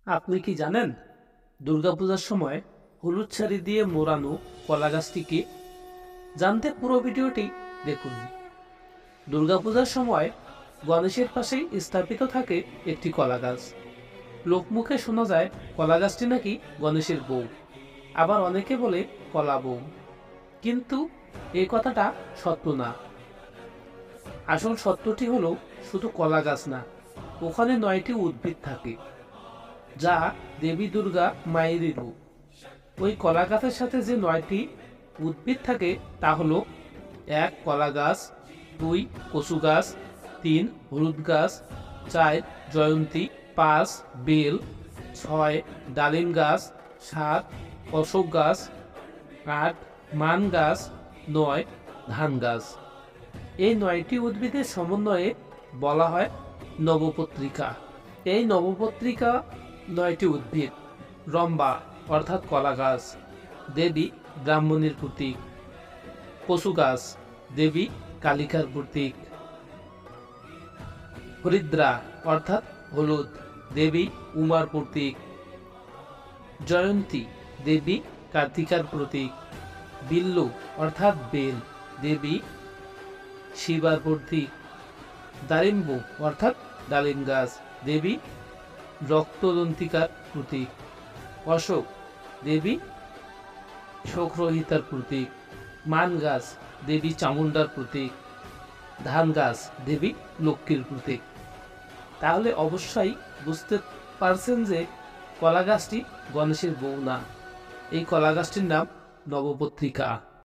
আপনি কি জানেন দুর্গাপূজার সময় হলুদ শাড়ি দিয়ে মোড়ানো কলা গাছটি কি? জানতে পুরো ভিডিওটি দেখুন। দুর্গাপূজার সময় গণেশের পাশেই স্থাপিত থাকে একটি কলা গাছ। লোকমুখে শোনা যায় কলা গাছটি নাকি গণেশের বউ, আবার অনেকে বলে কলা বউ। কিন্তু এই কথাটা সত্য না। আসল সত্যটি হলো শুধু কলা গাছ না, ওখানে 9টি উদ্ভিদ থাকে যা দেবী দুর্গা মায়েরই রূপ। ওই কলা গাছের সাথে যে 9টি উদ্ভিদ থাকে তা হলো: 1 কলা গাছ, 2 কচু গাছ, 3 হলুদ গাছ, 4 জয়ন্তী, 5 বেল, 6 ডালিম গাছ, 7 অশোক গাছ, 8 মান গাছ, 9 ধান গাছ। এই 9টি উদ্ভিদের সমন্বয়ে বলা হয় নবপত্রিকা। এই নবপত্রিকা 9টি উদ্ভিদ: রম্বা অর্থাৎ কলা গাছ, দেবী ব্রাহ্মণীর প্রতীক; কচু গাছ, দেবী কালিকার প্রতীক; হরিদ্রা অর্থাৎ হলুদ, দেবী উমার প্রতীক; জয়ন্তী, দেবী কার্তিকার প্রতীক; বিল্লু অর্থাৎ বেল, দেবী শিবার প্রতীক; দারিম্বু অর্থাৎ ডালিম গাছ, দেবী রক্তদন্তিকার প্রতীক; অশোক, দেবী শোকরহিতার প্রতীক; মান গাছ, দেবী চামুণ্ডার প্রতীক; ধান গাছ, দেবী লক্ষ্মীর প্রতীক। তাহলে অবশ্যই বুঝতে পারছেন যে কলা গাছটি গণেশের বউ না, এই কলা গাছটির নাম নবপত্রিকা।